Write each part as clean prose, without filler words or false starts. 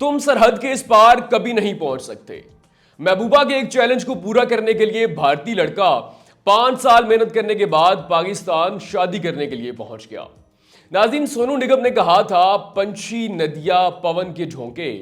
तुम सरहद के इस पार कभी नहीं पहुंच सकते। महबूबा के एक चैलेंज को पूरा करने के लिए भारतीय लड़का 5 साल मेहनत करने के बाद पाकिस्तान शादी करने के लिए पहुंच गया। नाज़रीन, सोनू निगम ने कहा था, पंछी, नदियां, पवन के झोंके,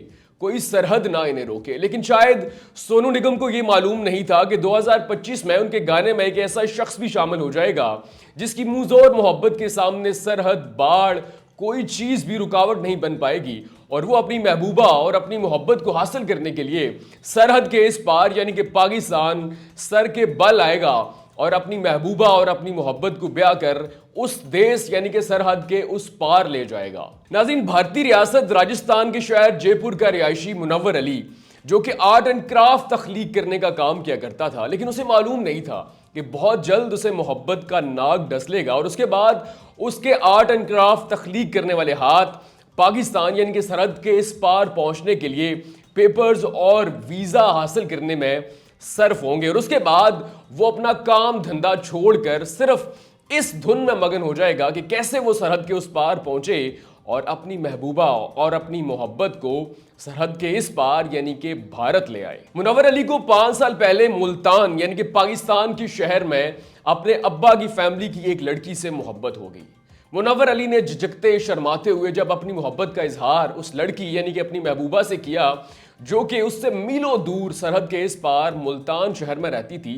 कोई सरहद ना इन्हें रोके। लेकिन शायद सोनू निगम को यह मालूम नहीं था कि 2025 में उनके गाने में एक ऐसा शख्स भी शामिल हो जाएगा जिसकी मुंहजोर मोहब्बत के सामने सरहद, बाढ़, कोई चीज भी रुकावट नहीं बन पाएगी और वो अपनी महबूबा और अपनी मोहब्बत को हासिल करने के लिए सरहद के इस पार यानी कि पाकिस्तान सर के बल आएगा और अपनी महबूबा और अपनी मोहब्बत को ब्याह कर उस देश यानी कि सरहद के उस पार ले जाएगा। नाज़रीन, भारतीय रियासत राजस्थान के शहर जयपुर का रिहायशी मुनव्वर अली, जो कि आर्ट एंड क्राफ्ट तख्लीक करने का काम किया करता था, लेकिन उसे मालूम नहीं था कि बहुत जल्द उसे मोहब्बत का नाग डसलेगा और उसके बाद उसके आर्ट एंड क्राफ्ट तख्लीक करने वाले हाथ पाकिस्तान यानी कि सरहद के इस पार पहुंचने के लिए पेपर्स और वीज़ा हासिल करने में सर्फ होंगे और उसके बाद वो अपना काम धंधा छोड़कर सिर्फ इस धुन में मगन हो जाएगा कि कैसे वो सरहद के उस पार पहुंचे और अपनी महबूबा और अपनी मोहब्बत को सरहद के इस पार यानी कि भारत ले आए। मुनव्वर अली को 5 साल पहले मुल्तान यानी कि पाकिस्तान के शहर में अपने अब्बा की फैमिली की एक लड़की से मोहब्बत हो गई। मुनव्वर अली ने झिझकते शर्माते हुए जब अपनी मोहब्बत का इजहार उस लड़की यानी कि अपनी महबूबा से किया, जो कि उससे मीलों दूर सरहद के इस पार मुल्तान शहर में रहती थी,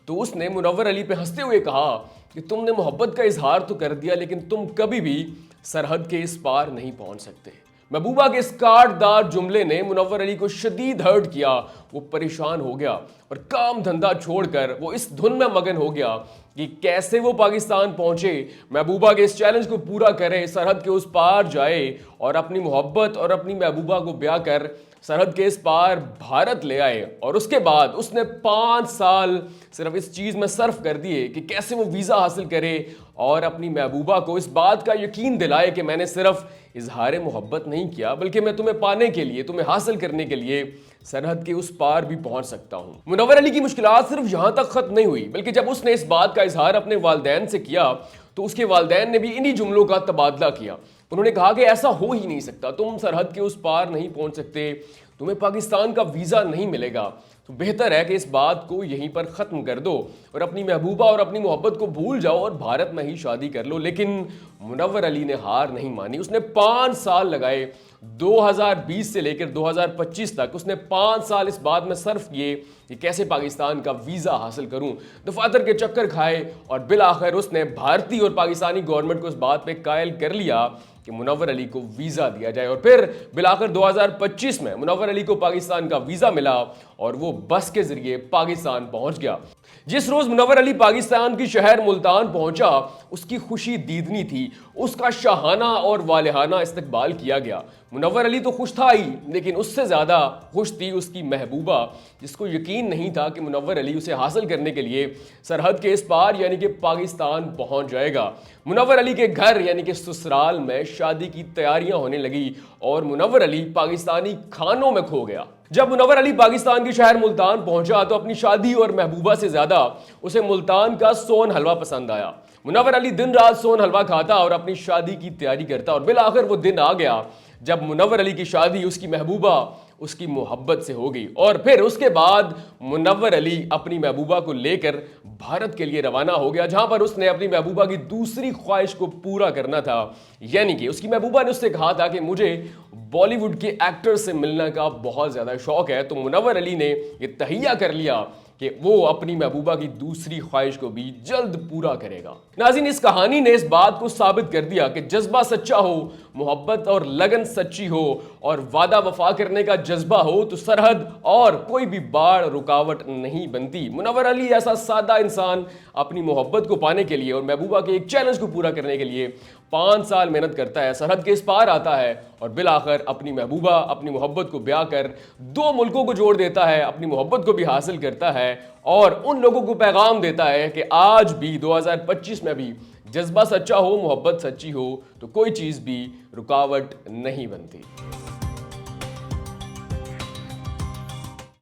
तो उसने मुनव्वर अली पे हंसते हुए कहा कि तुमने मोहब्बत का इजहार तो कर दिया, लेकिन तुम कभी भी सरहद के इस पार नहीं पहुंच सकते। महबूबा के इस काटदार जुमले ने मुनव्वर अली को शदीद हर्ट किया। वो परेशान हो गया और काम धंधा छोड़कर वो इस धुन में मगन हो गया कि कैसे वो पाकिस्तान पहुंचे, महबूबा के इस चैलेंज को पूरा करे, सरहद के उस पार जाए और अपनी मोहब्बत और अपनी महबूबा को ब्याह कर सरहद के इस पार भारत ले आए। और उसके बाद उसने 5 साल सिर्फ इस चीज़ में सर्फ कर दिए कि कैसे वो वीज़ा हासिल करे और अपनी महबूबा को इस बात का यकीन दिलाए कि मैंने सिर्फ इजहार मोहब्बत नहीं किया, बल्कि मैं तुम्हें पाने के लिए, तुम्हें हासिल करने के लिए सरहद के उस पार भी पहुंच सकता हूं। मुनव्वर अली की मुश्किलात सिर्फ यहां तक खत्म नहीं हुई, बल्कि जब उसने इस बात का इजहार अपने वालिदैन से किया तो उसके वालिदैन ने भी इन्हीं जुमलों का तबादला किया। उन्होंने कहा कि ऐसा हो ही नहीं सकता, तुम सरहद के उस पार नहीं पहुंच सकते, तुम्हें पाकिस्तान का वीज़ा नहीं मिलेगा, तो बेहतर है कि इस बात को यहीं पर ख़त्म कर दो और अपनी महबूबा और अपनी मोहब्बत को भूल जाओ और भारत में ही शादी कर लो। लेकिन मुनव्वर अली ने हार नहीं मानी। उसने 5 साल लगाए, 2020 से लेकर 2025 तक उसने 5 साल इस बात में सर्फ किए कि कैसे पाकिस्तान का वीज़ा हासिल करूं, दफातर के चक्कर खाए और बिल आखिर उसने भारतीय और पाकिस्तानी गवर्नमेंट को इस बात पे कायल कर लिया कि मुनव्वर अली को वीज़ा दिया जाए। और फिर बिल आखिर 2025 में मुनव्वर अली को पाकिस्तान का वीज़ा मिला और वो बस के जरिए पाकिस्तान पहुंच गया। जिस रोज मुनव्वर अली पाकिस्तान की शहर मुल्तान पहुंचा, उसकी खुशी दीदनी थी, उसका शाहाना और वालिहाना इस्तकबाल किया गया। मुनव्वर अली तो खुश था ही, लेकिन उससे ज्यादा खुश थी उसकी महबूबा, जिसको यकीन नहीं था कि मुनव्वर अली उसे हासिल करने के लिए सरहद के इस पार यानी कि पाकिस्तान पहुंच जाएगा। मुनव्वर अली के घर यानी कि ससुराल में शादी की तैयारियां होने लगी और मुनव्वर अली पाकिस्तानी खानों में खो गया। जब मुनव्वर अली पाकिस्तान के शहर मुल्तान पहुंचा तो अपनी शादी और महबूबा से ज्यादा उसे मुल्तान का सोन हलवा पसंद आया। मुनव्वर अली दिन रात सोन हलवा खाता और अपनी शादी की तैयारी करता और बिल आखिर वो दिन आ गया जब मुनव्वर अली की शादी उसकी महबूबा, उसकी मोहब्बत से हो गई। और फिर उसके बाद मुनव्वर अली अपनी महबूबा को लेकर भारत के लिए रवाना हो गया, जहां पर उसने अपनी महबूबा की दूसरी ख्वाहिश को पूरा करना था। यानी कि उसकी महबूबा ने उससे कहा था कि मुझे बॉलीवुड के एक्टर से मिलने का बहुत ज़्यादा शौक है, तो मुनव्वर अली ने यह तहैया कर लिया कि वो अपनी महबूबा की दूसरी ख्वाहिश को भी जल्द पूरा करेगा। नाज़रीन, इस कहानी ने इस बात को साबित कर दिया कि जज्बा सच्चा हो, मोहब्बत और लगन सच्ची हो और वादा वफा करने का जज्बा हो तो सरहद और कोई भी बाढ़ रुकावट नहीं बनती। मुनव्वर अली ऐसा सादा इंसान अपनी मोहब्बत को पाने के लिए और महबूबा के एक चैलेंज को पूरा करने के लिए 5 साल मेहनत करता है, सरहद के इस पार आता है और बिल आखिर अपनी महबूबा, अपनी मोहब्बत को ब्याह कर 2 मुल्कों को जोड़ देता है, अपनी मोहब्बत को भी हासिल करता है और उन लोगों को पैगाम देता है कि आज भी 2025 में भी जज्बा सच्चा हो, मोहब्बत सच्ची हो तो कोई चीज़ भी रुकावट नहीं बनती।